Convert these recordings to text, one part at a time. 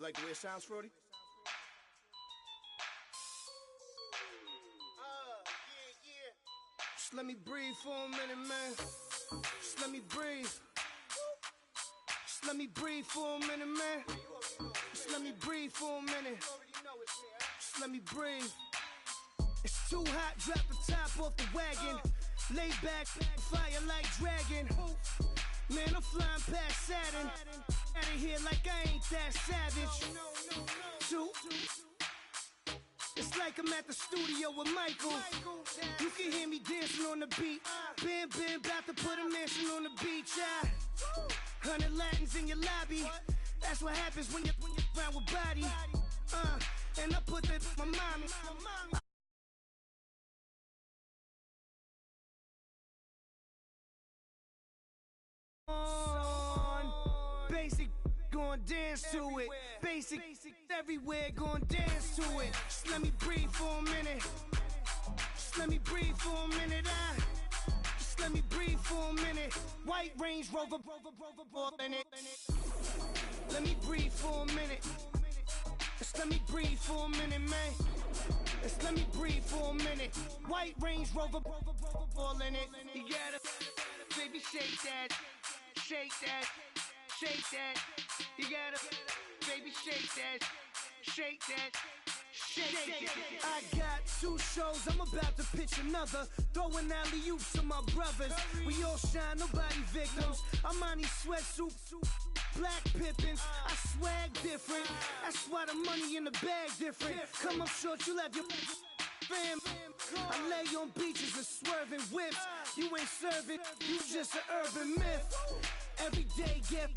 Like the way it sounds, Frody? Just let me breathe for a minute, man. Just let me breathe. Just let me breathe for a minute, man. Just let me breathe for a minute. Just let me breathe. It's too hot, drop the top off the wagon. Lay back, fire like dragon. Man, I'm flying past Saturn. Out of here like I ain't that savage. Two. It's like I'm at the studio with Michael. You can hear me dancing on the beat. Bam, bam, about to put a mansion on the beach. 100 Latins in your lobby. That's what happens when you're around with body. And I put that with my mommy. Basic, gon' dance to it. Basic, everywhere, gon' dance to it. Just let me breathe for a minute. Just let me breathe for a minute. Just let me breathe for a minute. White Range Rover, in it. Let me breathe for a minute. Just let me breathe for a minute, man. Just let me breathe for a minute. White Range Rover, all in it. You gotta, baby, shake that. Shake that, shake that. You gotta, baby, shake that, shake that, shake that. I got 2 shows, I'm about to pitch another. Throwing alley-oops to my brothers. We all shine, nobody victims. I'm on these sweatsuit, black Pippins. I swag different. That's why the money in the bag different. Come up short, you'll have your fam. I lay on beaches and swerving whips. You ain't serving, you just an urban myth. Every day, get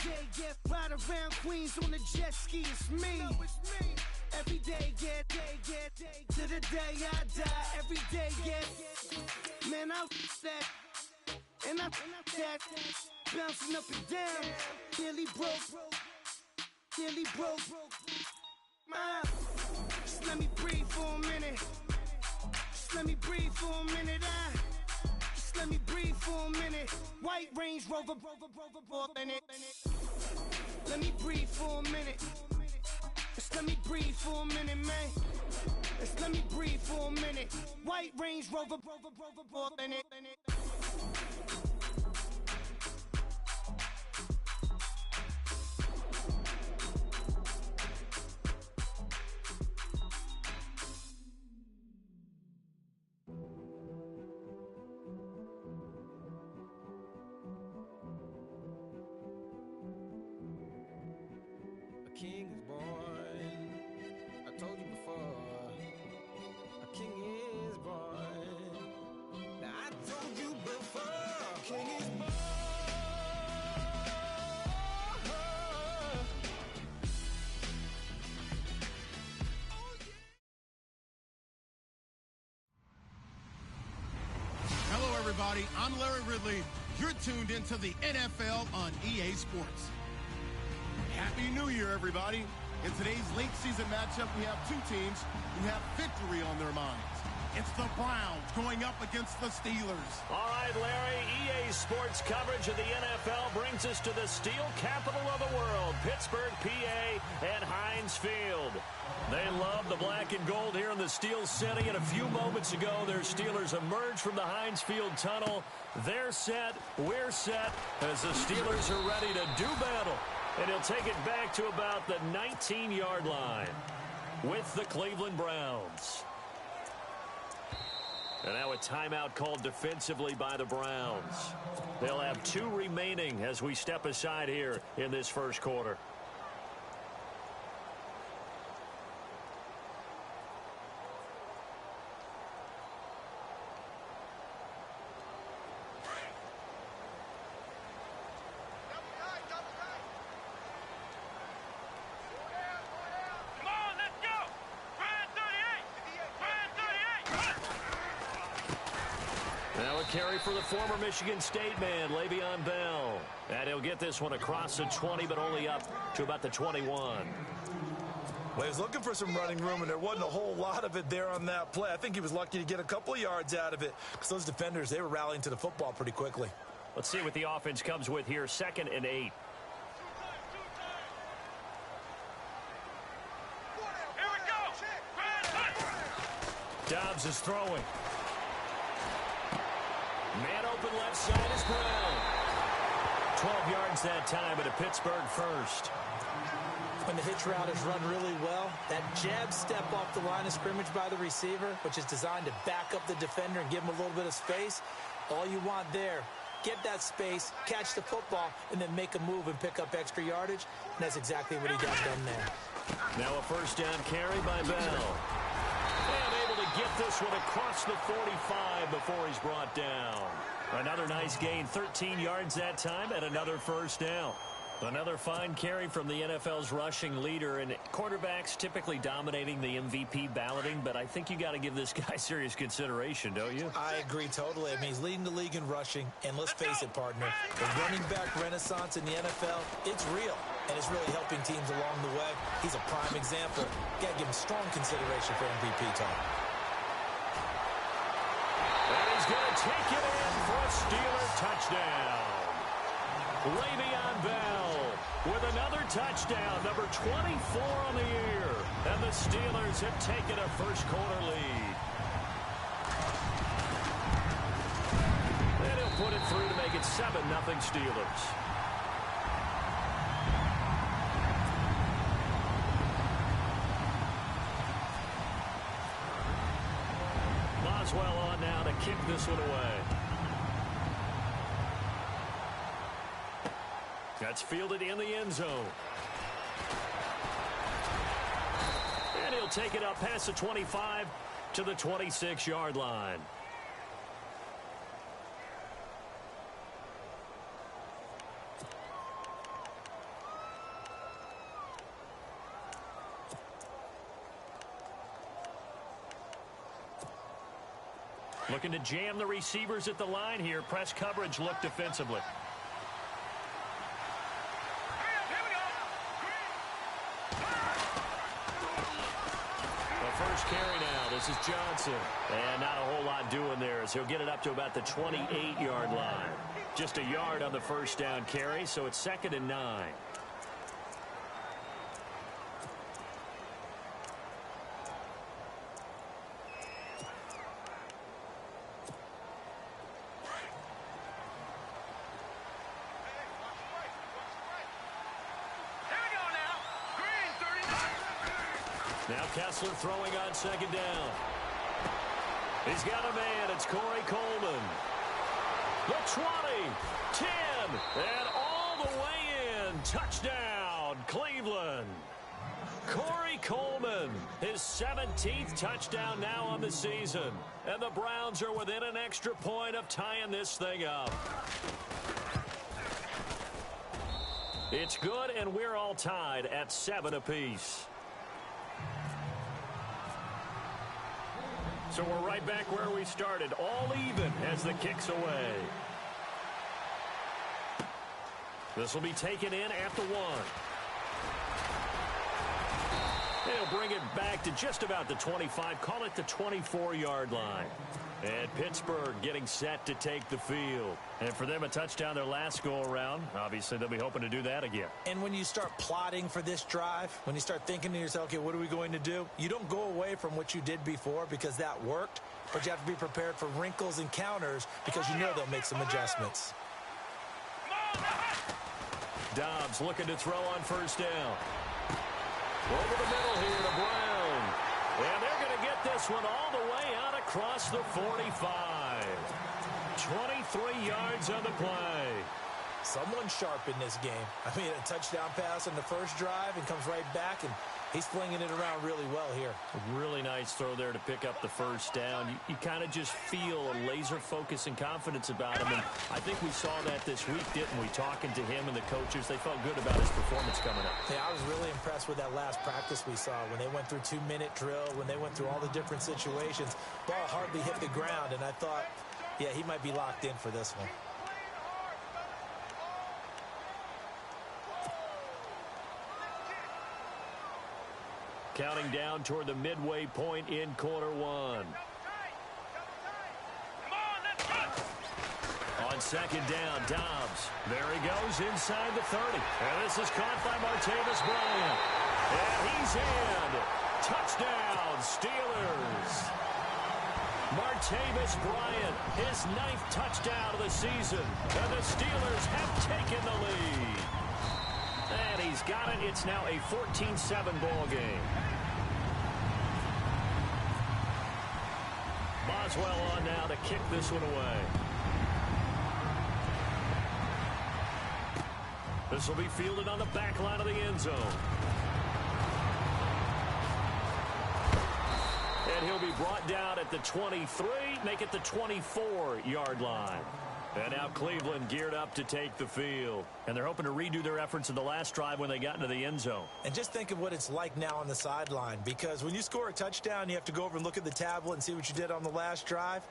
ride around Queens on the jet ski, it's me. Every day, get to the day I die. Every day, get, man, I that, and I that, bouncing up and down, nearly broke. Just let me breathe for a minute. Just let me breathe for a minute. Just let me breathe for a minute. White Range Rover, in it. Let me breathe for a minute. Just let me breathe for a minute, man. Just let me breathe for a minute. White Range Rover, in it. King is born. I told you before. A king is born. Now I told you before. A king is born. Hello, everybody. I'm Larry Ridley. You're tuned into the NFL on EA Sports. Happy New Year, everybody. In today's late season matchup, we have 2 teams who have victory on their minds. It's the Browns going up against the Steelers. All right, Larry, EA Sports coverage of the NFL brings us to the steel capital of the world, Pittsburgh, PA, and Heinz Field. They love the black and gold here in the Steel City, and a few moments ago, their Steelers emerged from the Heinz Field tunnel. They're set, we're set, as the Steelers are ready to do battle. And he'll take it back to about the 19-yard line with the Cleveland Browns. And now a timeout called defensively by the Browns. They'll have 2 remaining as we step aside here in this first quarter. Carry for the former Michigan State man, Le'Veon Bell. And he'll get this one across the 20, but only up to about the 21. Well, he was looking for some running room, and there wasn't a whole lot of it there on that play. I think he was lucky to get a couple of yards out of it because those defenders, they were rallying to the football pretty quickly. Let's see what the offense comes with here. 2nd and 8. Dobbs is throwing. Man open left side is Brown. 12 yards that time, but a Pittsburgh first. When the hitch route is run really well, that jab step off the line of scrimmage by the receiver, which is designed to back up the defender and give him a little bit of space, all you want there, get that space, catch the football, and then make a move and pick up extra yardage, and that's exactly what he got done there. Now a first down carry by Bell. And able to get this one across the 45 before he's brought down. Another nice gain, 13 yards that time, and another first down. Another fine carry from the NFL's rushing leader, and quarterbacks typically dominating the MVP balloting, but I think you got to give this guy serious consideration, don't you? I agree totally. I mean, he's leading the league in rushing, and let's face it, partner, the running back renaissance in the NFL, it's real, and it's really helping teams along the way. He's a prime example. Got to give him strong consideration for MVP talk. And he's going to take it in for a Steeler touchdown. Le'Veon Bell with another touchdown, number 24 on the year. And the Steelers have taken a first-quarter lead. And he'll put it through to make it 7-0 Steelers. Boswell on now to kick this one away. That's fielded in the end zone. And he'll take it up past the 25 to the 26-yard line. Looking to jam the receivers at the line here. Press coverage look defensively. First carry now. This is Johnson. And not a whole lot doing there as he'll get it up to about the 28-yard line. Just a yard on the first down carry, so it's 2nd and 9. Now Kessler throwing on 2nd down. He's got a man. It's Corey Coleman. The 20, 10, and all the way in. Touchdown, Cleveland. Corey Coleman, his 17th touchdown now on the season. And the Browns are within an extra point of tying this thing up. It's good, and we're all tied at 7 apiece. So we're right back where we started, all even as the kick's away. This will be taken in at the 1. They'll bring it back to just about the 25, call it the 24-yard line. And Pittsburgh getting set to take the field. And for them, a touchdown their last go-around. Obviously, they'll be hoping to do that again. And when you start plotting for this drive, when you start thinking to yourself, okay, what are we going to do? You don't go away from what you did before because that worked, but you have to be prepared for wrinkles and counters because you know they'll make some adjustments. Dobbs looking to throw on first down. Over the middle here to Brown. And they're going to get this one all the way out across the 45. 23 yards on the play. Someone sharp in this game. I mean, a touchdown pass on the first drive and comes right back, and he's flinging it around really well here. A really nice throw there to pick up the first down. You kind of just feel a laser focus and confidence about him, and I think we saw that this week, didn't we? Talking to him and the coaches, they felt good about his performance coming up. Yeah, I was really impressed with that last practice we saw when they went through 2-minute drill, when they went through all the different situations. Ball hardly hit the ground, and I thought, yeah, he might be locked in for this one. Counting down toward the midway point in quarter 1. On 2nd down, Dobbs. There he goes inside the 30. And this is caught by Martavis Bryant. And he's in. Touchdown, Steelers. Martavis Bryant, his 9th touchdown of the season. And the Steelers have taken the lead. And he's got it. It's now a 14-7 ball game. Boswell on now to kick this one away. This will be fielded on the back line of the end zone. And he'll be brought down at the 23, make it the 24-yard line. And now Cleveland geared up to take the field. And they're hoping to redo their efforts in the last drive when they got into the end zone. And just think of what it's like now on the sideline. Because when you score a touchdown, you have to go over and look at the tablet and see what you did on the last drive.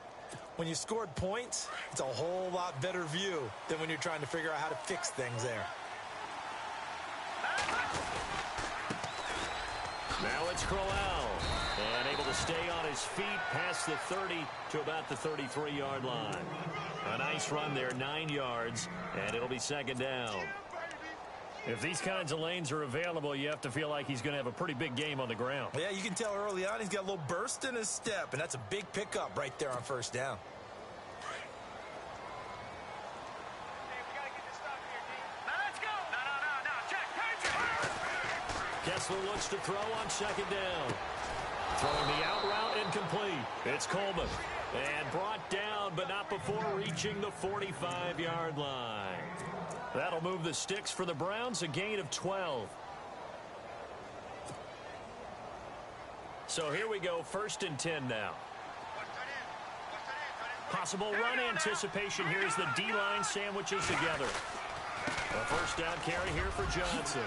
When you scored points, it's a whole lot better view than when you're trying to figure out how to fix things there. Now it's Crowell. And able to stay on his feet past the 30 to about the 33-yard line. A nice run there, 9 yards, and it'll be second down. If these kinds of lanes are available, you have to feel like he's going to have a pretty big game on the ground. Yeah, you can tell early on he's got a little burst in his step, and that's a big pickup right there on first down. Kessler looks to throw on second down. Throwing the out route incomplete. It's Coleman. And brought down, but not before reaching the 45-yard line. That'll move the sticks for the Browns, a gain of 12. So here we go, 1st and 10 now. Possible run anticipation here as the D-line sandwiches together. A first down carry here for Johnson.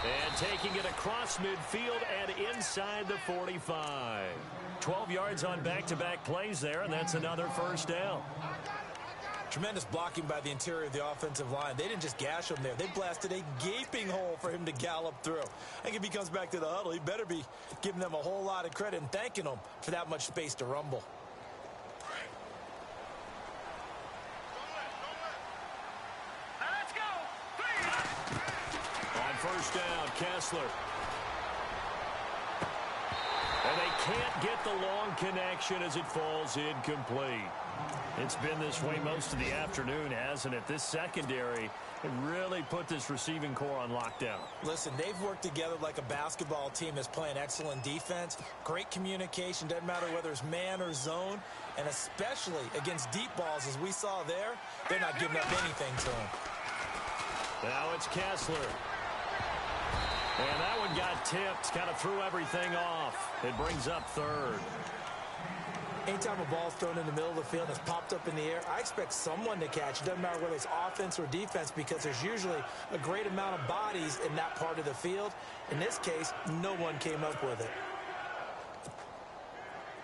And taking it across midfield and inside the 45. 12 yards on back-to-back plays there, and that's another first down. Tremendous blocking by the interior of the offensive line. They didn't just gash him there. They blasted a gaping hole for him to gallop through. I think if he comes back to the huddle, he better be giving them a whole lot of credit and thanking them for that much space to rumble. First down, Kessler. And they can't get the long connection as it falls incomplete. It's been this way most of the afternoon, hasn't it? This secondary really put this receiving core on lockdown. Listen, they've worked together like a basketball team that's playing excellent defense. Great communication, doesn't matter whether it's man or zone. And especially against deep balls, as we saw there, they're not giving up anything to them. Now it's Kessler. And that one got tipped, kind of threw everything off. It brings up 3rd. Anytime a ball's thrown in the middle of the field and it's popped up in the air, I expect someone to catch. It doesn't matter whether it's offense or defense because there's usually a great amount of bodies in that part of the field. In this case, no one came up with it.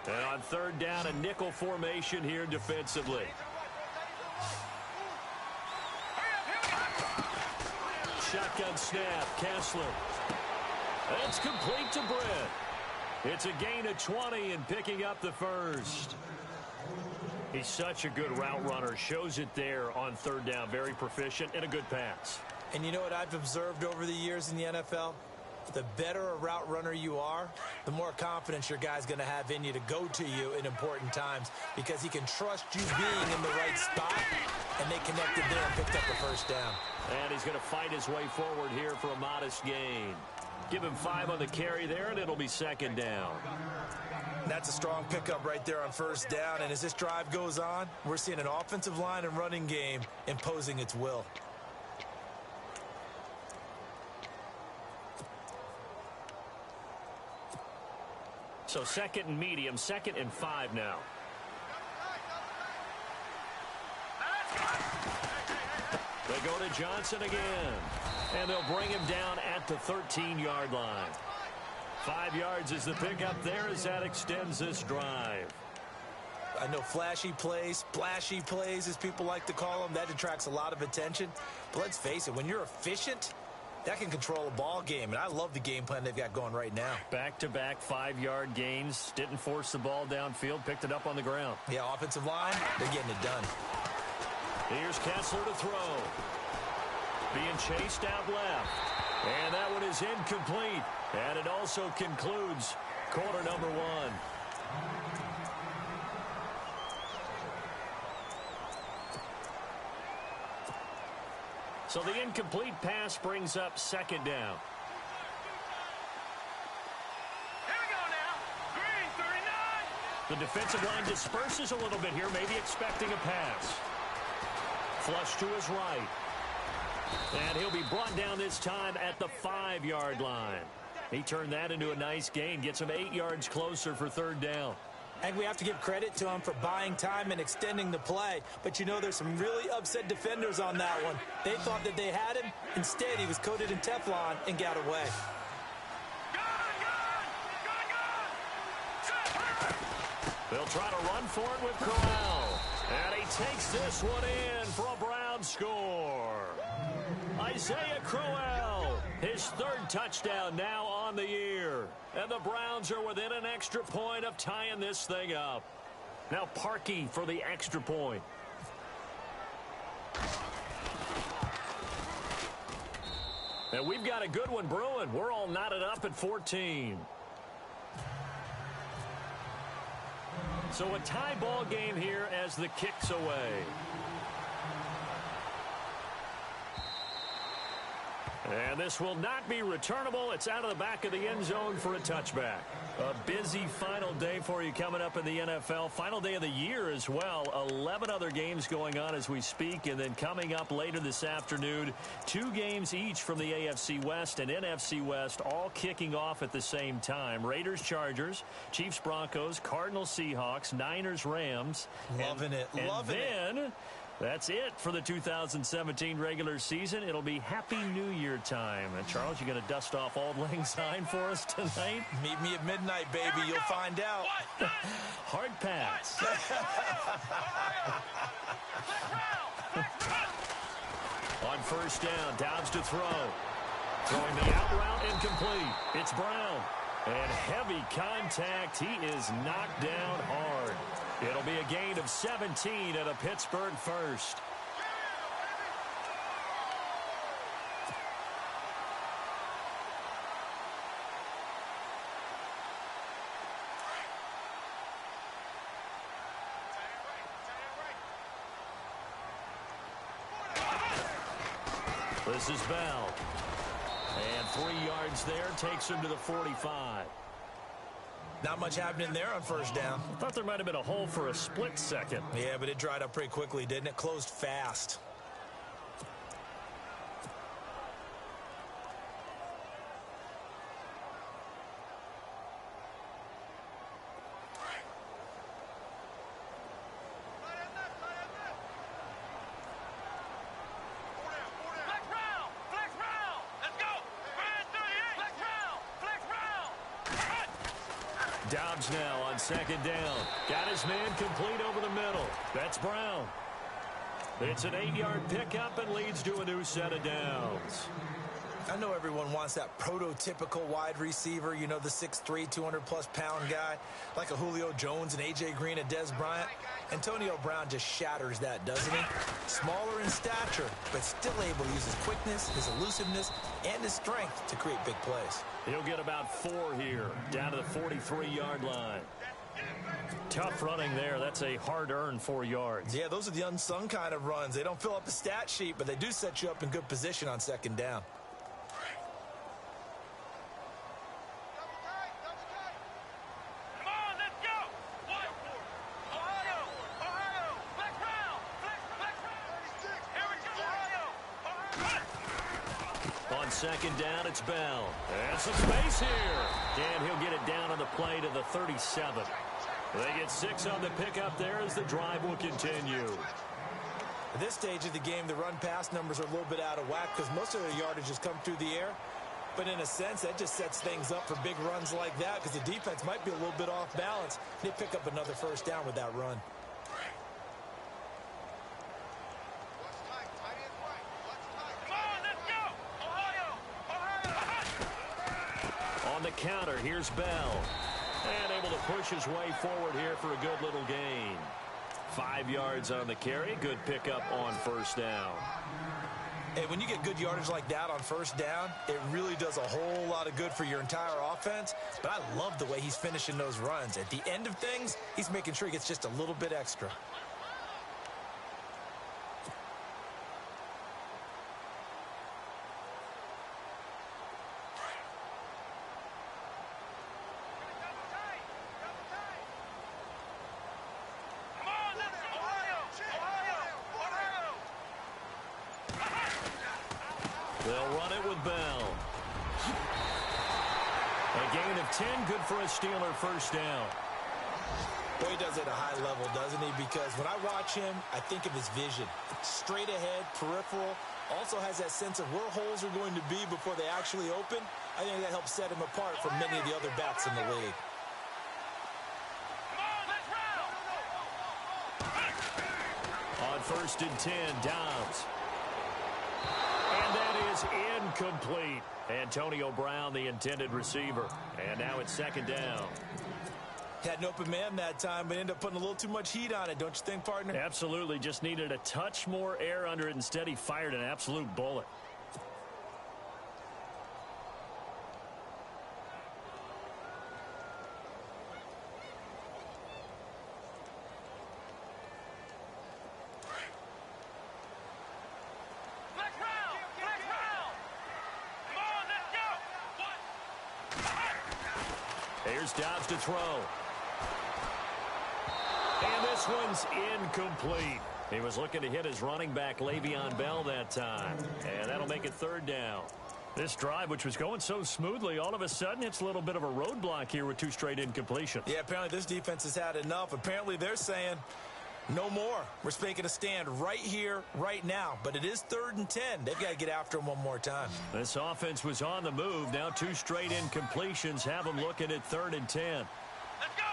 And on 3rd down, a nickel formation here defensively. Shotgun snap, Kessler. It's complete to Britt. It's a gain of 20 and picking up the first. He's such a good route runner. Shows it there on 3rd down. Very proficient and a good pass. And you know what I've observed over the years in the NFL? The better a route runner you are, the more confidence your guy's going to have in you to go to you in important times because he can trust you being in the right spot, and they connected there and picked up the first down. And he's going to fight his way forward here for a modest gain. Give him 5 on the carry there, and it'll be second down. That's a strong pickup right there on first down. And as this drive goes on, we're seeing an offensive line and running game imposing its will. So 2nd and medium, 2nd and 5 now. They go to Johnson again. And they'll bring him down at the 13-yard line. 5 yards is the pickup there as that extends this drive. I know flashy plays, splashy plays, as people like to call them, that attracts a lot of attention. But let's face it, when you're efficient, that can control a ball game. And I love the game plan they've got going right now. Back-to-back 5-yard gains. Didn't force the ball downfield. Picked it up on the ground. Yeah, offensive line, they're getting it done. Here's Kessler to throw. Being chased out left. And that one is incomplete. And it also concludes quarter number 1. So the incomplete pass brings up second down. Here we go now. Green 39. The defensive line disperses a little bit here, maybe expecting a pass. Flush to his right. And he'll be brought down this time at the 5-yard line. He turned that into a nice gain, gets him 8 yards closer for third down. And we have to give credit to him for buying time and extending the play. But you know, there's some really upset defenders on that one. They thought that they had him. Instead, he was coated in Teflon and got away. They'll try to run for it with Crowell. And he takes this one in for a Brown score. Isaiah Crowell, his third touchdown now on the year. And the Browns are within an extra point of tying this thing up. Now Parkey for the extra point. And we've got a good one brewing. We're all knotted up at 14. So a tie ball game here as the kick's away. And this will not be returnable. It's out of the back of the end zone for a touchback. A busy final day for you coming up in the NFL. Final day of the year as well. 11 other games going on as we speak. And then coming up later this afternoon, 2 games each from the AFC West and NFC West, all kicking off at the same time. Raiders, Chargers, Chiefs, Broncos, Cardinals, Seahawks, Niners, Rams. Loving it. That's it for the 2017 regular season. It'll be Happy New Year time. And Charles, you going to dust off Auld Lang Syne for us tonight? Meet me at midnight, baby. You'll find out. Hard pass. On first down, Dobbs to throw. Throwing the out route incomplete. It's Brown. And heavy contact. He is knocked down hard. It'll be a gain of 17 at a Pittsburgh first. This is Bell. And 3 yards there takes him to the 45. Not much happening there on first down. I thought there might have been a hole for a split second. Yeah, but it dried up pretty quickly, didn't it? Closed fast. Dobbs now on second down. Got his man complete over the middle. That's Brown. It's an 8-yard pickup and leads to a new set of downs. I know everyone wants that prototypical wide receiver, you know, the 6'3", 200-plus pound guy, like a Julio Jones and A.J. Green and Dez Bryant. Antonio Brown just shatters that, doesn't he? Smaller in stature, but still able to use his quickness, his elusiveness, and his strength to create big plays. He'll get about 4 here, down to the 43-yard line. Tough running there. That's a hard-earned 4 yards. Yeah, those are the unsung kind of runs. They don't fill up the stat sheet, but they do set you up in good position on second down. Second down, it's Bell. And some space here. And he'll get it down on the play to the 37. They get 6 on the pickup there as the drive will continue. At this stage of the game, the run-pass numbers are a little bit out of whack because most of their yardage has come through the air. But in a sense, that just sets things up for big runs like that because the defense might be a little bit off balance. They pick up another first down with that run. Counter, here's Bell. And able to push his way forward here for a good little gain. 5 yards on the carry. Good pickup on first down. Hey, when you get good yardage like that on first down, it really does a whole lot of good for your entire offense. But I love the way he's finishing those runs. At the end of things, he's making sure he gets just a little bit extra. They'll run it with Bell. A gain of 10, good for a Steeler first down. Boy, he does it at a high level, doesn't he? Because when I watch him, I think of his vision. Straight ahead, peripheral. Also has that sense of where holes are going to be before they actually open. I think that helps set him apart from many of the other backs in the league. On 1st and 10, Dobbs. And that is incomplete. Antonio Brown, the intended receiver. And now it's 2nd down. Had an open man that time, but ended up putting a little too much heat on it, don't you think, partner? Absolutely. Just needed a touch more air under it. Instead, he fired an absolute bullet. Here's Dobbs to throw. And this one's incomplete. He was looking to hit his running back, Le'Veon Bell, that time. And that'll make it 3rd down. This drive, which was going so smoothly, all of a sudden it's a little bit of a roadblock here with 2 straight incompletions. Yeah, apparently this defense has had enough. Apparently they're saying, no more. We're making a stand right here, right now. But it is 3rd and 10. They've got to get after him one more time. This offense was on the move. Now 2 straight incompletions have them looking at 3rd and 10. Let's go.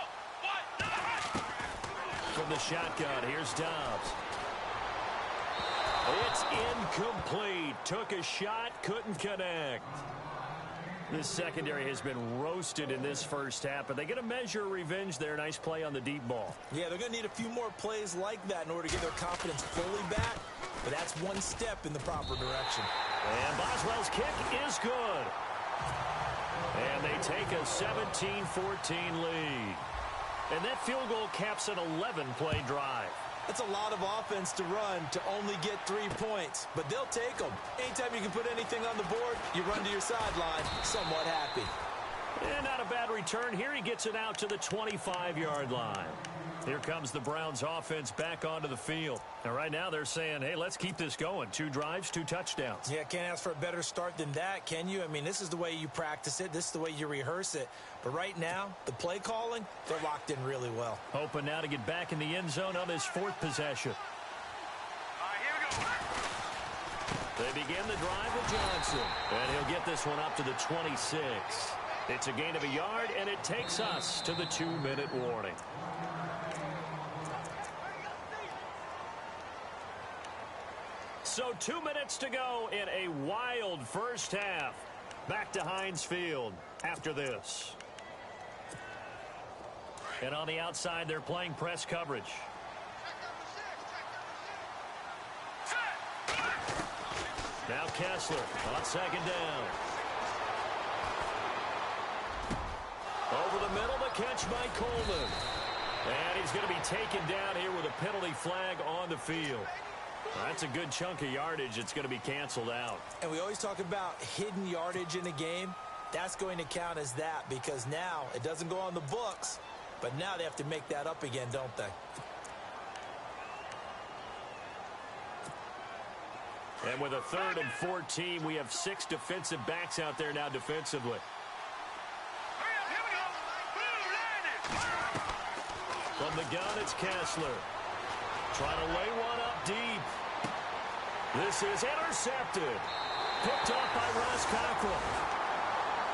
From the shotgun, here's Dobbs. It's incomplete. Took a shot, couldn't connect. This secondary has been roasted in this first half, but they get a measure of revenge there. Nice play on the deep ball. Yeah, they're going to need a few more plays like that in order to get their confidence fully back, but that's one step in the proper direction. And Boswell's kick is good. And they take a 17-14 lead. And that field goal caps an 11-play drive. That's a lot of offense to run to only get 3 points, but they'll take them. Anytime you can put anything on the board, you run to your sideline somewhat happy. And not a bad return. Here he gets it out to the 25-yard line. Here comes the Browns offense back onto the field. And right now they're saying, hey, let's keep this going. 2 drives, 2 touchdowns. Yeah, can't ask for a better start than that, can you? I mean, this is the way you practice it. This is the way you rehearse it. But right now, the play calling, they're locked in really well. Hoping now to get back in the end zone on his 4th possession. All right, here we go. They begin the drive with Johnson. And he'll get this one up to the 26. It's a gain of a yard, and it takes us to the 2-minute warning. So 2 minutes to go in a wild first half. Back to Heinz Field after this. And on the outside, they're playing press coverage. Now Kessler on 2nd down. Over the middle, the catch by Coleman. And he's going to be taken down here with a penalty flag on the field. That's a good chunk of yardage. It's going to be canceled out. And we always talk about hidden yardage in a game. That's going to count as that because now it doesn't go on the books, but now they have to make that up again, don't they? And with a 3rd and 14, we have 6 defensive backs out there now defensively. From the gun, it's Kessler. Trying to lay one up deep. This is intercepted. Picked off by Ross Cockrell.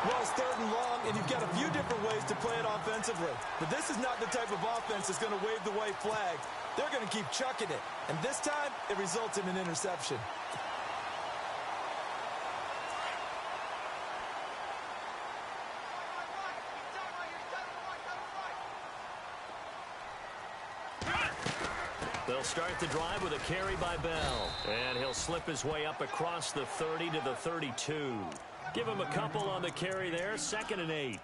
Well, it's 3rd and long, and you've got a few different ways to play it offensively. But this is not the type of offense that's going to wave the white flag. They're going to keep chucking it. And this time, it results in an interception. They'll start the drive with a carry by Bell. And he'll slip his way up across the 30 to the 32. Give him a couple on the carry there. 2nd and 8.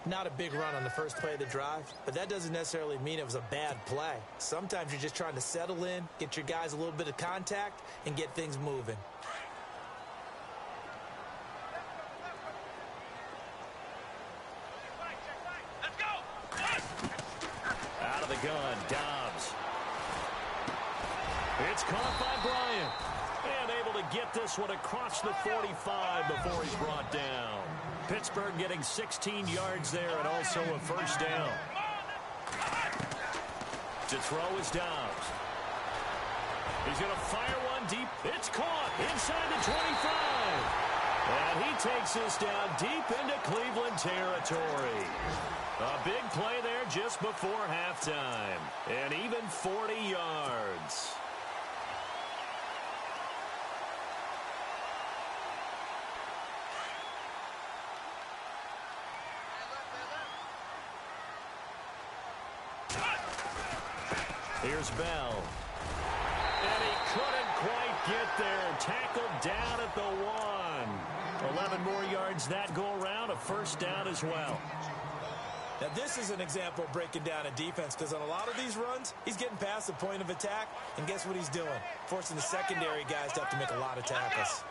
Not a big run on the first play of the drive, but that doesn't necessarily mean it was a bad play. Sometimes you're just trying to settle in, get your guys a little bit of contact, and get things moving. Let's go. Out of the gun, Dobbs. It's caught by Bryant. And able to get this one across the 45 before he's brought down. Pittsburgh getting 16 yards there and also a first down. To throw is Dobbs. He's going to fire one deep. It's caught inside the 25. And he takes this down deep into Cleveland territory. A big play there just before halftime. And even 40 yards. Here's Bell. And he couldn't quite get there. Tackled down at the 1. 11 more yards that go around. A first down as well. Now, this is an example of breaking down a defense, because on a lot of these runs, he's getting past the point of attack, and guess what he's doing? Forcing the secondary guys to have to make a lot of tackles.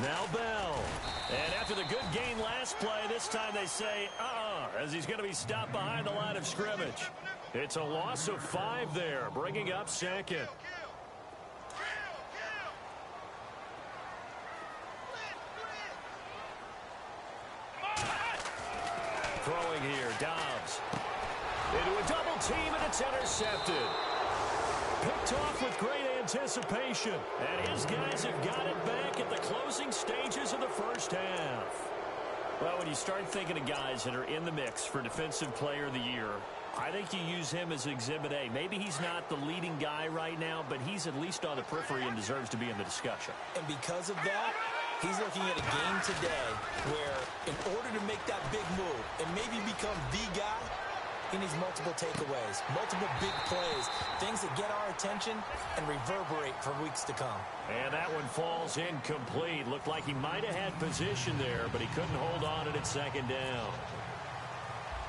Now Bell. And after the good gain last play, this time they say, as he's going to be stopped behind the line of scrimmage. It's a loss of 5 there, bringing up second. Throwing here, Dobbs. Into a double team, and it's intercepted. Picked off with great anticipation. And his guys have got it back at the closing stages of the first half. Well, when you start thinking of guys that are in the mix for Defensive Player of the Year, I think you use him as Exhibit A. Maybe he's not the leading guy right now, but he's at least on the periphery and deserves to be in the discussion. And because of that, he's looking at a game today where in order to make that big move and maybe become the guy, he needs multiple takeaways, multiple big plays, things that get our attention and reverberate for weeks to come. And that one falls incomplete. Looked like he might have had position there, but he couldn't hold on at second down.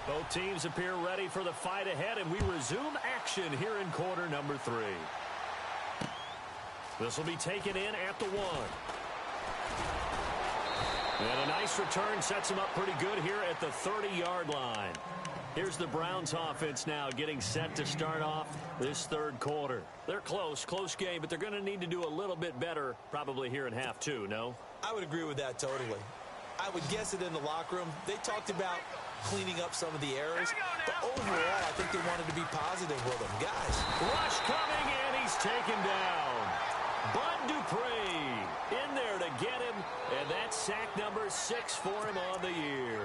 Both teams appear ready for the fight ahead, and we resume action here in quarter number 3. This will be taken in at the 1. And a nice return sets him up pretty good here at the 30-yard line. Here's the Browns offense now getting set to start off this third quarter. They're close game, but they're going to need to do a little bit better probably here in half 2, no? I would agree with that totally. I would guess it in the locker room. They talked about cleaning up some of the errors, but overall I think they wanted to be positive with them. Guys. Rush coming, and he's taken down. Bud Dupree in there to get him, and that's sack number 6 for him on the year.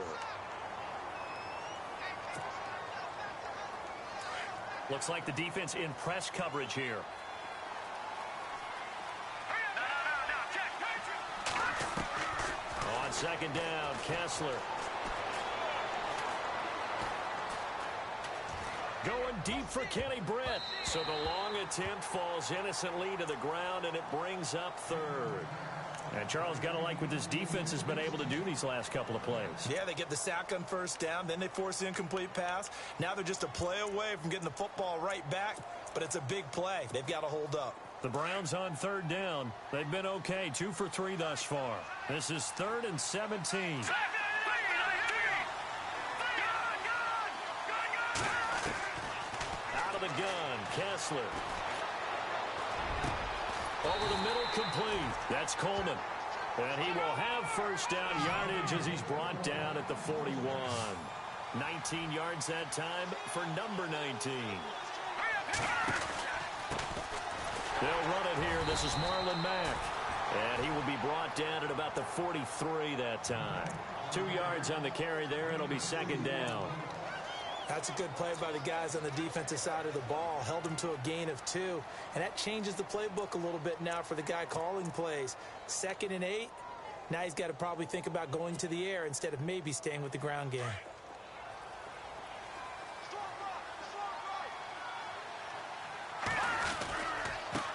Looks like the defense in press coverage here. On second down, Kessler. Going deep for Kenny Britt. So the long attempt falls innocently to the ground, and it brings up third. And Charles, got to like what this defense has been able to do these last couple of plays. Yeah, they get the sack on first down, then they force the incomplete pass. Now they're just a play away from getting the football right back, but it's a big play. They've got to hold up. The Browns on third down. They've been okay, 2 for 3 thus far. This is 3rd and 17. Out of the gun, Kessler. Over the middle, complete. That's Coleman. And he will have first down yardage as he's brought down at the 41. 19 yards that time for number 19. They'll run it here. This is Marlon Mack. And he will be brought down at about the 43 that time. 2 yards on the carry there. It'll be second down. That's a good play by the guys on the defensive side of the ball. Held them to a gain of 2. And that changes the playbook a little bit now for the guy calling plays. 2nd and 8. Now he's got to probably think about going to the air instead of maybe staying with the ground game.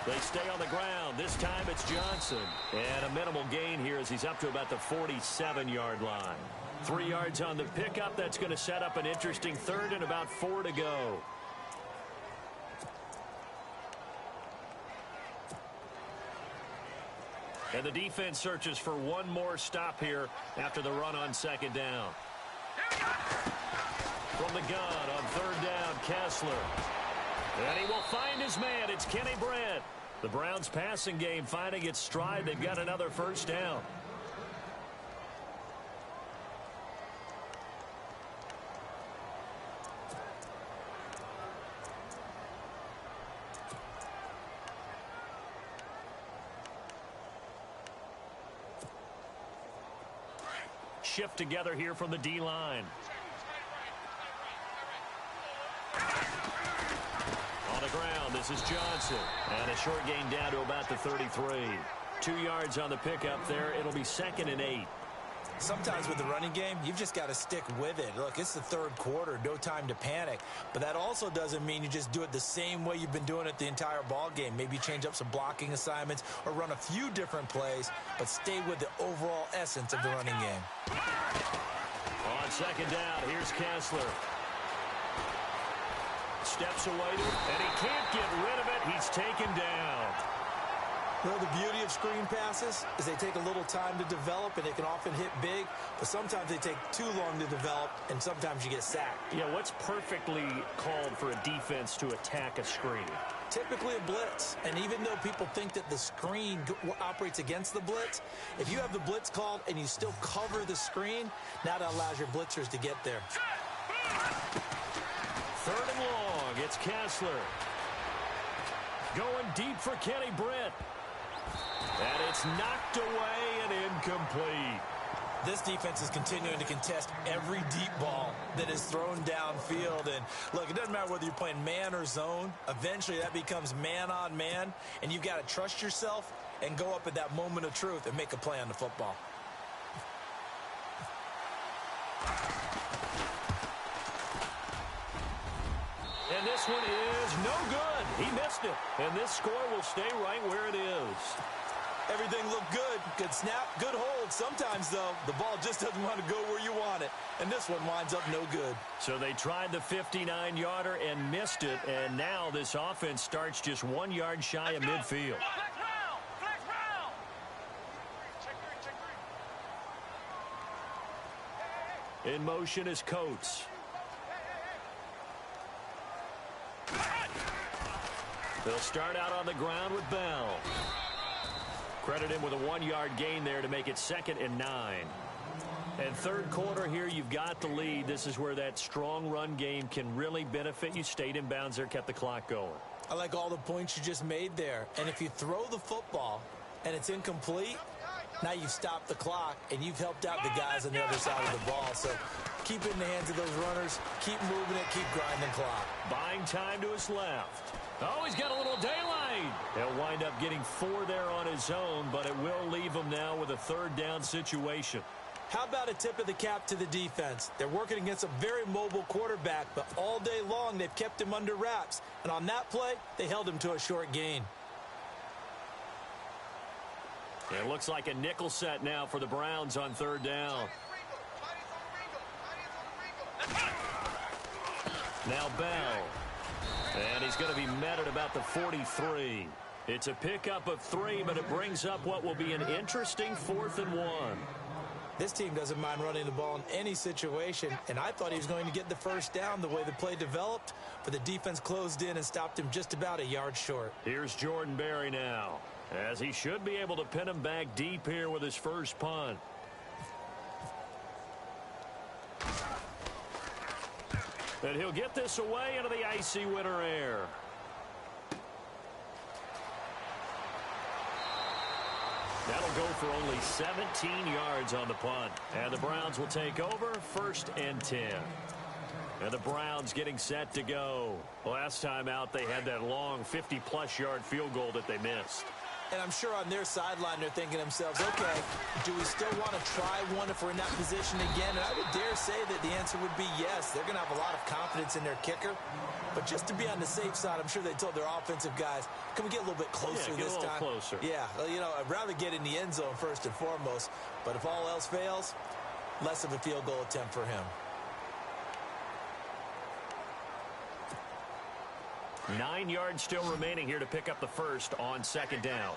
They stay on the ground. This time it's Johnson. And a minimal gain here as he's up to about the 47-yard line. 3 yards on the pickup. That's going to set up an interesting third and about 4 to go. And the defense searches for one more stop here after the run on second down. From the gun on third down, Kessler. And he will find his man. It's Kenny Britt. The Browns passing game finding its stride. They've got another first down. Shift together here from the D-line. On the ground, this is Johnson. And a short gain down to about the 33. 2 yards on the pickup there. It'll be 2nd and 8. Sometimes with the running game, you've just got to stick with it. Look, it's the third quarter, no time to panic. But that also doesn't mean you just do it the same way you've been doing it the entire ball game. Maybe change up some blocking assignments or run a few different plays, but stay with the overall essence of the running game. On 2nd down, here's Kessler. Steps away, and he can't get rid of it. He's taken down. Well, the beauty of screen passes is they take a little time to develop, and they can often hit big, but sometimes they take too long to develop, and sometimes you get sacked. Yeah, what's perfectly called for a defense to attack a screen? Typically a blitz, and even though people think that the screen operates against the blitz, if you have the blitz called and you still cover the screen, now that allows your blitzers to get there. 3rd and long, it's Kessler. Going deep for Kenny Britt. And it's knocked away and incomplete. This defense is continuing to contest every deep ball that is thrown downfield. And look, it doesn't matter whether you're playing man or zone. Eventually that becomes man on man. And you've got to trust yourself and go up at that moment of truth and make a play on the football. And this one is no good. He missed it. And this score will stay right where it is. Everything looked good. Good snap, good hold. Sometimes, though, the ball just doesn't want to go where you want it. And this one winds up no good. So they tried the 59-yarder and missed it. And now this offense starts just 1 yard shy of midfield. In motion is Coates. They'll start out on the ground with Bell. Credit him with a 1 yard gain there to make it 2nd and 9. And third quarter here, you've got the lead. This is where that strong run game can really benefit you. Stayed in bounds there, kept the clock going. I like all the points you just made there. And if you throw the football and it's incomplete, now you've stopped the clock and you've helped out the guys on the other side of the ball. So keep it in the hands of those runners. Keep moving it. Keep grinding clock. Buying time to his left. Oh, he's got a little daylight. He'll wind up getting 4 there on his own, but it will leave him now with a 3rd down situation. How about a tip of the cap to the defense? They're working against a very mobile quarterback, but all day long they've kept him under wraps. And on that play, they held him to a short gain. It looks like a nickel set now for the Browns on 3rd down. Now Bell. And he's going to be met at about the 43. It's a pickup of 3, but it brings up what will be an interesting 4th and 1. This team doesn't mind running the ball in any situation, and I thought he was going to get the first down the way the play developed, but the defense closed in and stopped him just about a yard short. Here's Jordan Berry now, as he should be able to pin him back deep here with his first punt. And he'll get this away into the icy winter air. That'll go for only 17 yards on the punt. And the Browns will take over 1st and 10. And the Browns getting set to go. Last time out, they had that long 50-plus yard field goal that they missed. And I'm sure on their sideline they're thinking to themselves, okay, do we still want to try one if we're in that position again? And I would dare say that the answer would be yes. They're going to have a lot of confidence in their kicker. But just to be on the safe side, I'm sure they told their offensive guys, can we get a little bit closer this time? Closer. Yeah, well, you know, I'd rather get in the end zone first and foremost. But if all else fails, less of a field goal attempt for him. 9 yards still remaining here to pick up the first on 2nd down.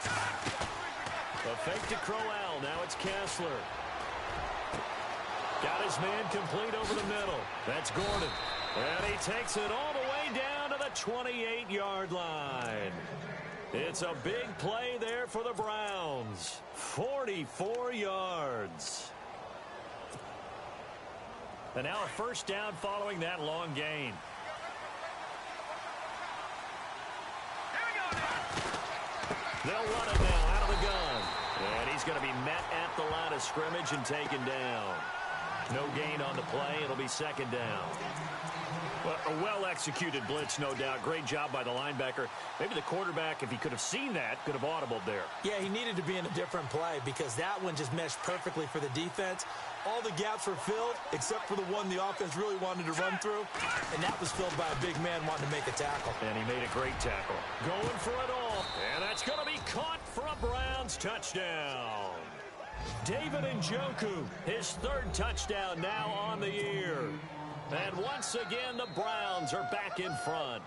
A fake to Crowell. Now it's Kessler. Got his man complete over the middle. That's Gordon. And he takes it all the way down to the the 28-yard line. It's a big play there for the Browns. 44 yards. And now a first down following that long gain. They'll run it now out of the gun. And he's going to be met at the line of scrimmage and taken down. No gain on the play. It'll be second down. Well, a well-executed blitz, no doubt. Great job by the linebacker. Maybe the quarterback, if he could have seen that, could have audibled there. Yeah, he needed to be in a different play because that one just meshed perfectly for the defense. All the gaps were filled except for the one the offense really wanted to run through, and that was filled by a big man wanting to make a tackle. And he made a great tackle. Going for it all. And that's going to be caught for a Browns touchdown. David Njoku, his third touchdown now on the year. And once again, the Browns are back in front.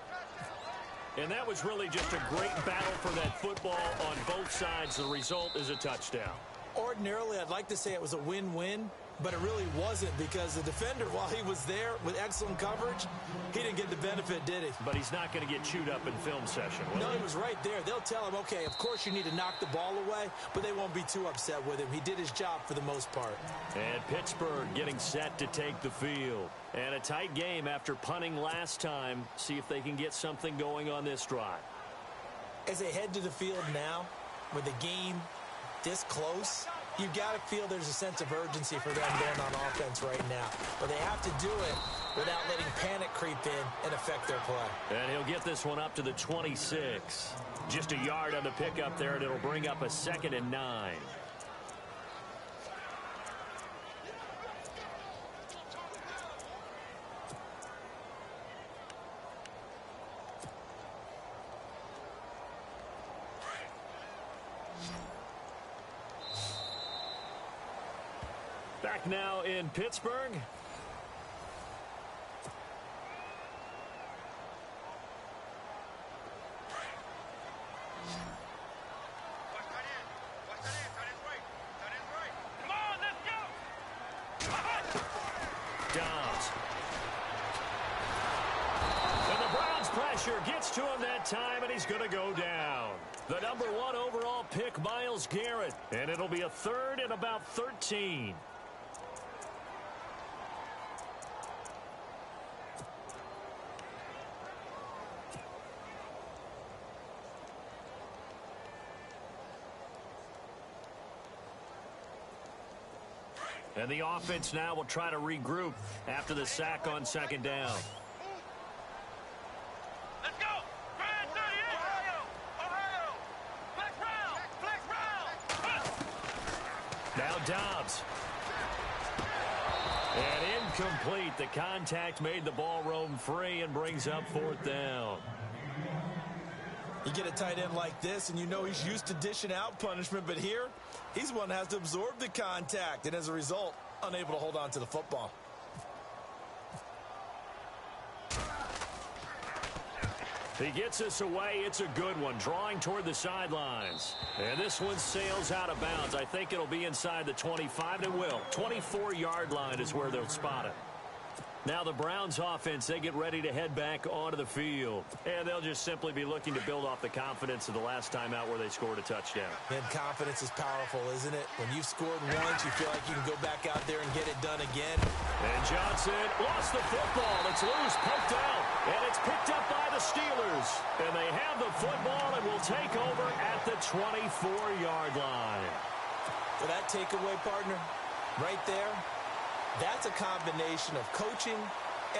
And that was really just a great battle for that football on both sides. The result is a touchdown. Ordinarily, I'd like to say it was a win-win, but it really wasn't because the defender, while he was there with excellent coverage, he didn't get the benefit, did he? But he's not going to get chewed up in film session, will No, he? he was right there. They'll tell him, okay, of course you need to knock the ball away, but they won't be too upset with him. He did his job for the most part. And Pittsburgh getting set to take the field. And a tight game after punting last time. See if they can get something going on this drive. As they head to the field now, with the game this close, you've got to feel there's a sense of urgency for them going on offense right now. But they have to do it without letting panic creep in and affect their play. And he'll get this one up to the 26. Just a yard on the pickup there, and it'll bring up a 2nd and 9. Back now in Pittsburgh. Come on, let's go. Dobbs. And the Browns pressure gets to him that time, and he's going to go down. The #1 overall pick, Myles Garrett. And it'll be a 3rd and about 13. And the offense now will try to regroup after the sack on 2nd down. Let's go. Grand 38. Ohio. Flex round. Now Dobbs. And incomplete. The contact made the ball roam free and brings up 4th down. You get a tight end like this, and you know he's used to dishing out punishment, but here, he's one that has to absorb the contact, and as a result, unable to hold on to the football. He gets us away. It's a good one. Drawing toward the sidelines. And this one sails out of bounds. I think it'll be inside the 25. It will. 24-yard line is where they'll spot it. Now the Browns offense, they get ready to head back onto the field. And they'll just simply be looking to build off the confidence of the last time out where they scored a touchdown. And confidence is powerful, isn't it? When you've scored once, you feel like you can go back out there and get it done again. And Johnson lost the football. It's loose, poked out, and it's picked up by the Steelers. And they have the football and will take over at the 24-yard line. For that takeaway, partner, right there, that's a combination of coaching,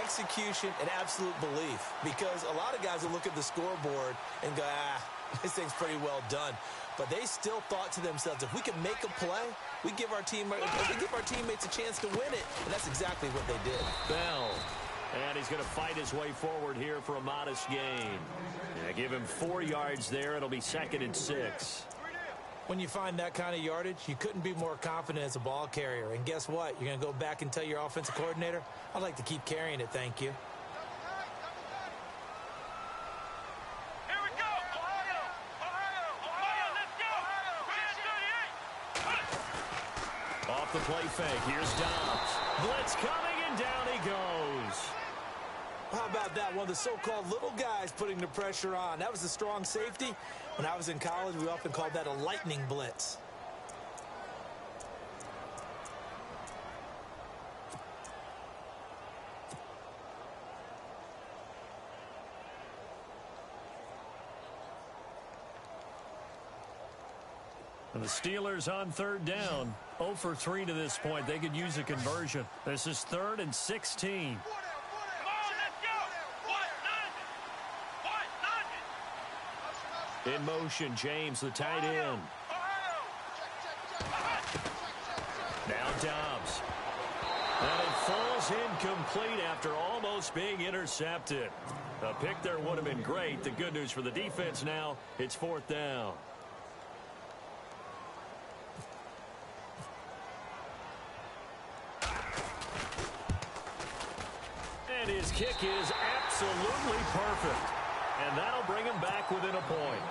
execution, and absolute belief. Because a lot of guys will look at the scoreboard and go, this thing's pretty well done. But they still thought to themselves, if we can make a play, we give our teammates a chance to win it. And that's exactly what they did. Bell. And he's going to fight his way forward here for a modest gain. Yeah, give him 4 yards there. It'll be 2nd and 6. When you find that kind of yardage, you couldn't be more confident as a ball carrier. And guess what? You're going to go back and tell your offensive coordinator, I'd like to keep carrying it, thank you. Here we go. Ohio, let's go. Grand 38. Off the play fake. Here's Dobbs. Blitz coming, and down he goes. How about that? One of the so-called little guys putting the pressure on. That was a strong safety. When I was in college, we often called that a lightning blitz. And the Steelers on third down. 0 for 3 to this point. They could use a conversion. This is 3rd and 16. In motion, James, the tight end. Now Dobbs. And it falls incomplete after almost being intercepted. A pick there would have been great. The good news for the defense now, it's 4th down. And his kick is absolutely perfect. And that'll bring him back within a point.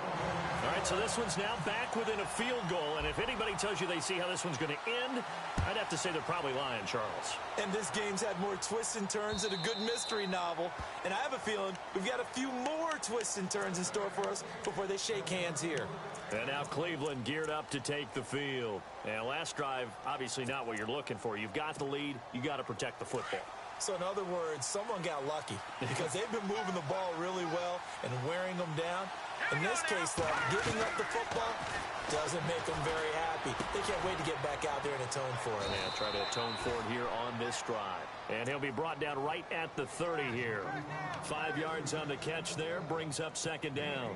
All right, so this one's now back within a field goal. And if anybody tells you they see how this one's going to end, I'd have to say they're probably lying, Charles. And this game's had more twists and turns than a good mystery novel. And I have a feeling we've got a few more twists and turns in store for us before they shake hands here. And now Cleveland geared up to take the field. And last drive, obviously not what you're looking for. You've got the lead. You got to protect the football. So in other words, someone got lucky because they've been moving the ball really well and wearing them down. In this case, though, giving up the football doesn't make them very happy. They can't wait to get back out there and atone for it. Yeah, try to atone for it here on this drive. And he'll be brought down right at the 30 here. 5 yards on the catch there, brings up 2nd down.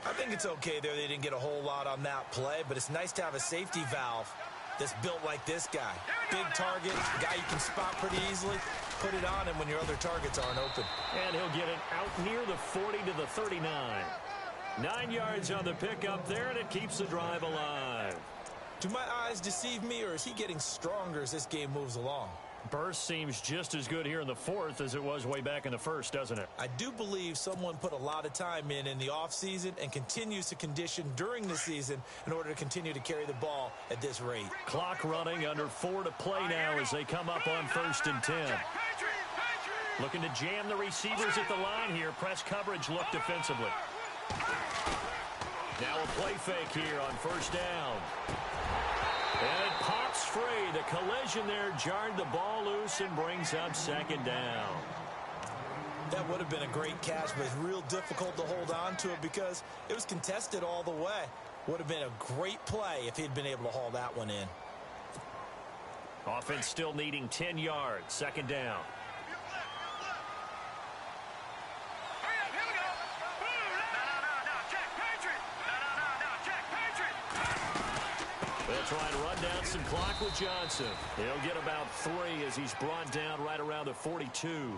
I think it's okay there. They didn't get a whole lot on that play, but it's nice to have a safety valve that's built like this guy. Big target, a guy you can spot pretty easily. Put it on him when your other targets aren't open. And he'll get it out near the 40 to the 39. 9 yards on the pickup there, and it keeps the drive alive. Do my eyes deceive me, or is he getting stronger as this game moves along? Burst seems just as good here in the 4th as it was way back in the 1st, doesn't it? I do believe someone put a lot of time in the offseason and continues to condition during the season in order to continue to carry the ball at this rate. Clock running, under 4 to play now as they come up on 1st and 10. Looking to jam the receivers at the line here. Press coverage look defensively. Now a play fake here on 1st down. And it pops free. The collision there jarred the ball loose and brings up 2nd down. That would have been a great catch, but it's real difficult to hold on to it because it was contested all the way. Would have been a great play if he'd been able to haul that one in. Offense still needing 10 yards. 2nd down. They'll try and run down some clock with Johnson. He'll get about 3 as he's brought down right around the 42.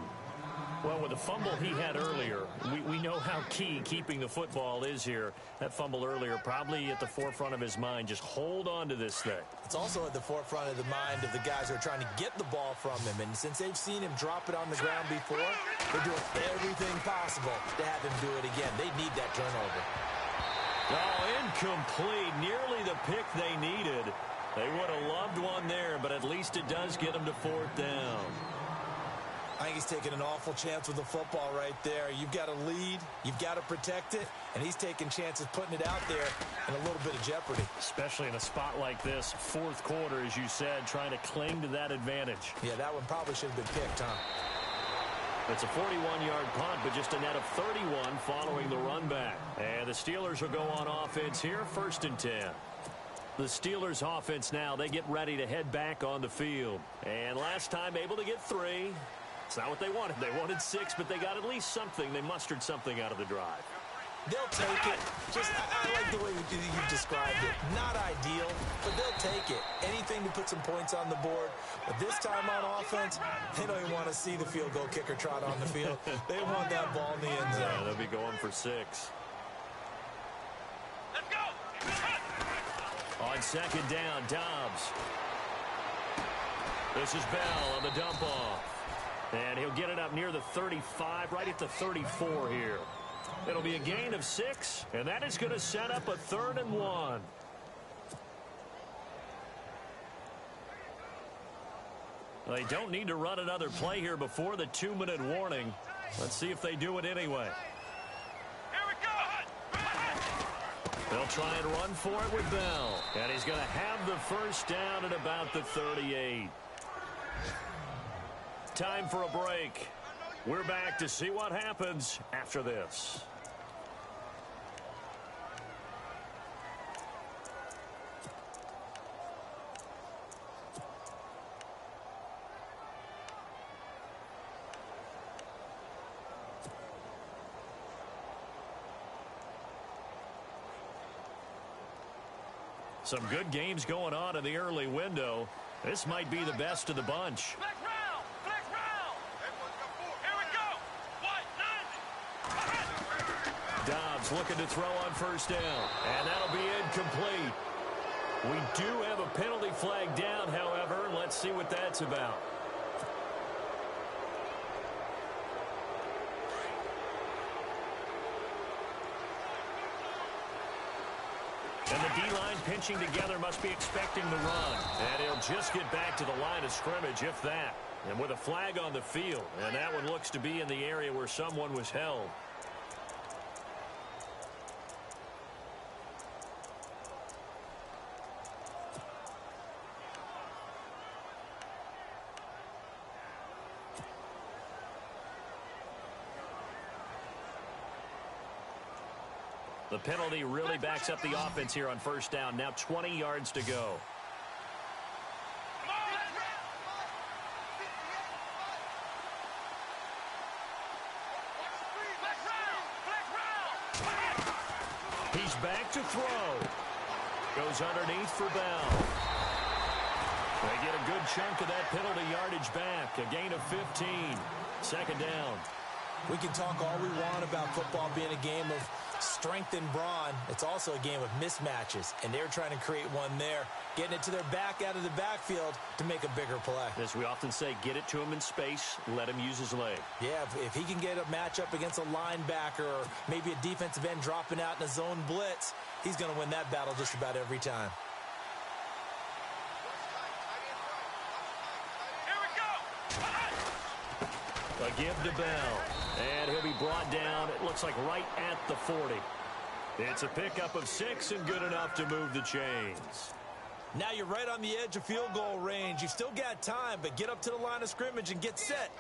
Well, with the fumble he had earlier, we know how key keeping the football is here. That fumble earlier probably at the forefront of his mind. Just hold on to this thing. It's also at the forefront of the mind of the guys who are trying to get the ball from him. And since they've seen him drop it on the ground before, they're doing everything possible to have him do it again. They need that turnover. Oh, incomplete. Nearly the pick they needed. They would have loved one there, but at least it does get them to 4th down. I think he's taking an awful chance with the football right there. You've got a lead, you've got to protect it, and he's taking chances putting it out there in a little bit of jeopardy. Especially in a spot like this, 4th quarter, as you said, trying to cling to that advantage. Yeah, that one probably should have been picked, huh? It's a 41-yard punt, but just a net of 31 following the run back. And the Steelers will go on offense here, 1st and 10. The Steelers offense now, they get ready to head back on the field. And last time able to get 3. It's not what they wanted. They wanted 6, but they got at least something. They mustered something out of the drive. They'll take it. Just, I like the way you described it. Not ideal, but they'll take it. Anything to put some points on the board. But this time on offense, they don't even want to see the field goal kicker trot on the field. They want that ball in the end zone. Yeah, they'll be going for 6. Let's go. On 2nd down, Dobbs. This is Bell on the dump off. And he'll get it up near the 35, right at the 34 here. It'll be a gain of 6, and that is going to set up a 3rd and 1. They don't need to run another play here before the 2-minute warning. Let's see if they do it anyway. Here we go. They'll try and run for it with Bell. And he's going to have the first down at about the 38. Time for a break. We're back to see what happens after this. Some good games going on in the early window. This might be the best of the bunch. Flex round. Flex round. Here we go. What? 90. Dobbs looking to throw on first down. And that'll be incomplete. We do have a penalty flag down, however. Let's see what that's about. And the D-line pinching together must be expecting the run. And he'll just get back to the line of scrimmage, if that. And with a flag on the field. And that one looks to be in the area where someone was held. The penalty really backs up the offense here on first down. Now 20 yards to go. He's back to throw. Goes underneath for Bell. They get a good chunk of that penalty yardage back. A gain of 15. Second down. We can talk all we want about football being a game of strength and brawn. It's also a game of mismatches, and they're trying to create one there, getting it to their back out of the backfield to make a bigger play. As we often say, get it to him in space, let him use his leg. Yeah, if he can get a matchup against a linebacker or maybe a defensive end dropping out in a zone blitz, he's going to win that battle just about every time. A give to Bell. And he'll be brought down, it looks like right at the 40. It's a pickup of 6 and good enough to move the chains. Now you're right on the edge of field goal range. You've still got time, but get up to the line of scrimmage and get set.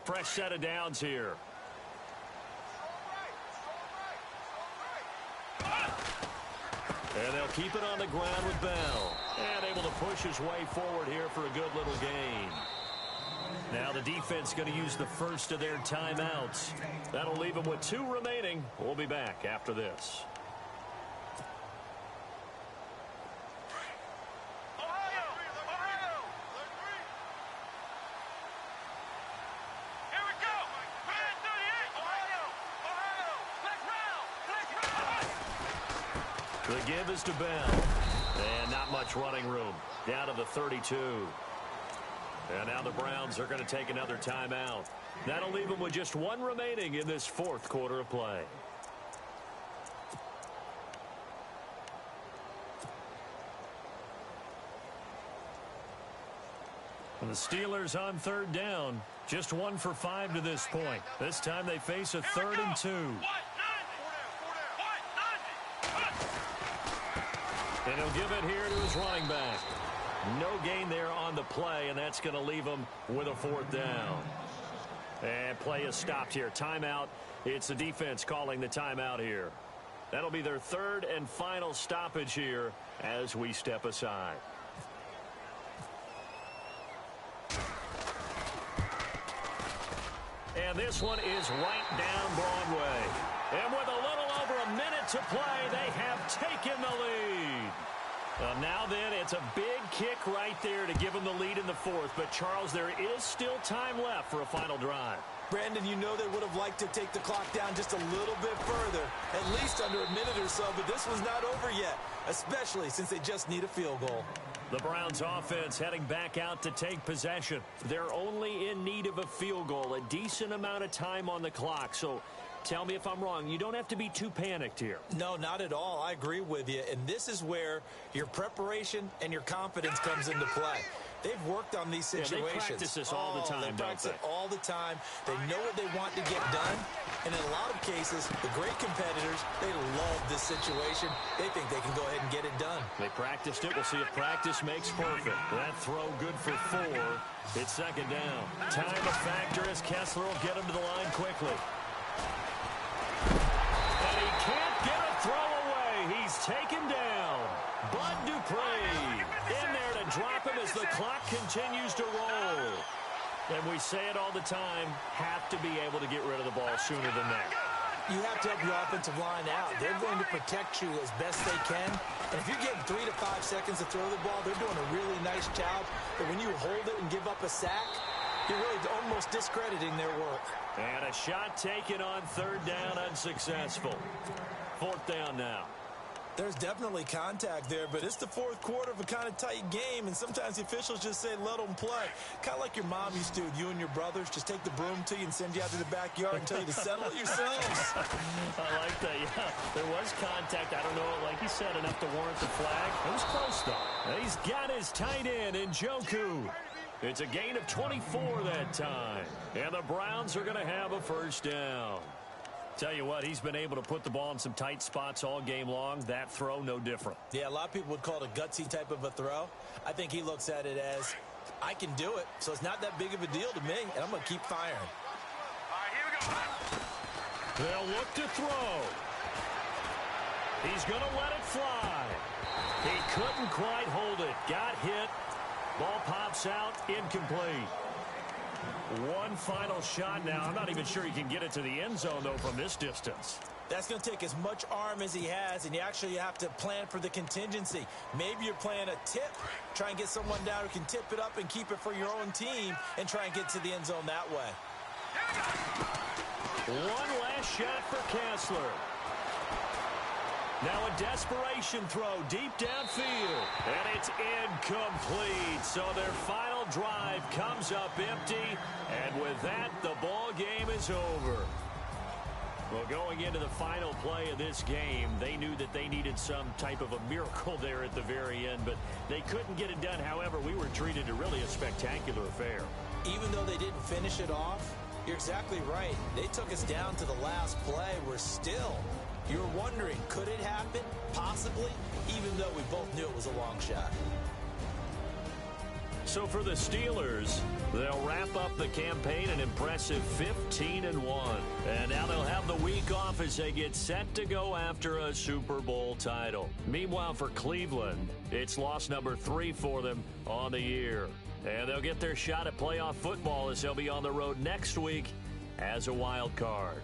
Fresh set of downs here. And they'll keep it on the ground with Bell. And able to push his way forward here for a good little gain. Now the defense going to use the first of their timeouts. That'll leave them with 2 remaining. We'll be back after this. The give is to Bell. And not much running room. Down to the 32. And now the Browns are going to take another timeout. That'll leave them with just 1 remaining in this 4th quarter of play. And the Steelers on 3rd down. Just 1 for 5 to this point. This time they face a 3rd and 2. And he'll give it here to his running back. No gain there on the play, and that's going to leave him with a 4th down. And play is stopped here. Timeout. It's the defense calling the timeout here. That'll be their 3rd and final stoppage here as we step aside. And this one is right down Broadway. And with a little over a minute to play, they have taken the lead. Now then, it's a big kick right there to give them the lead in the 4th. But, Charles, there is still time left for a final drive. Brandon, you know they would have liked to take the clock down just a little bit further, at least under a minute or so, but this was not over yet, especially since they just need a field goal. The Browns offense heading back out to take possession. They're only in need of a field goal, a decent amount of time on the clock. So tell me if I'm wrong. You don't have to be too panicked here. No, not at all. I agree with you. And this is where your preparation and your confidence comes into play. They've worked on these situations. Yeah, they practice this all the time, they practice it all the time. They know what they want to get done. And in a lot of cases, the great competitors, they love this situation. They think they can go ahead and get it done. They practiced it. We'll see if practice makes perfect. That throw good for 4. It's second down. Time a factor as Kessler will get him to the line quickly. And he can't get a throw away. He's taken down. Bud Dupree in there to drop him as the clock continues to roll. And we say it all the time, have to be able to get rid of the ball sooner than that. You have to help your offensive line out. They're going to protect you as best they can. And if you're getting 3 to 5 seconds to throw the ball, they're doing a really nice job. But when you hold it and give up a sack, you're really almost discrediting their work. And a shot taken on third down, unsuccessful. Fourth down now. There's definitely contact there, but it's the fourth quarter of a kind of tight game, and sometimes the officials just say, let them play. Kind of like your mom used to with you and your brothers. Just take the broom to you and send you out to the backyard and tell you to settle it yourselves. I like that, yeah. There was contact. I don't know, like you said, enough to warrant the flag. It was close, though. And he's got his tight end in Njoku. It's a gain of 24 that time. And the Browns are going to have a first down. Tell you what, he's been able to put the ball in some tight spots all game long. That throw, no different. Yeah, a lot of people would call it a gutsy type of a throw. I think he looks at it as, I can do it, so it's not that big of a deal to me, and I'm going to keep firing. All right, here we go. They'll look to throw. He's going to let it fly. He couldn't quite hold it. Got hit. Ball pops out, incomplete. One final shot now. I'm not even sure he can get it to the end zone, though, from this distance. That's going to take as much arm as he has, and you actually have to plan for the contingency. Maybe you're playing a tip. Try and get someone down who can tip it up and keep it for your own team and try and get to the end zone that way. One last shot for Kessler. Now a desperation throw deep downfield. And it's incomplete. So their final drive comes up empty. And with that, the ball game is over. Well, going into the final play of this game, they knew that they needed some type of a miracle there at the very end, but they couldn't get it done. However, we were treated to really a spectacular affair. Even though they didn't finish it off, you're exactly right. They took us down to the last play. We're still... You're wondering, could it happen? Possibly, even though we both knew it was a long shot. So for the Steelers, they'll wrap up the campaign an impressive 15-1. And now they'll have the week off as they get set to go after a Super Bowl title. Meanwhile, for Cleveland, it's loss number 3 for them on the year. And they'll get their shot at playoff football as they'll be on the road next week as a wild card.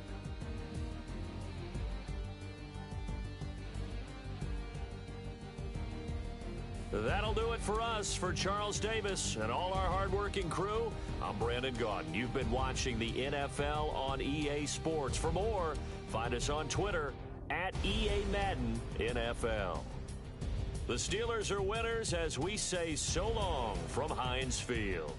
That'll do it for us. For Charles Davis and all our hardworking crew, I'm Brandon Gaudin. You've been watching the NFL on EA Sports. For more, find us on Twitter at EA Madden NFL. The Steelers are winners as we say so long from Heinz Field.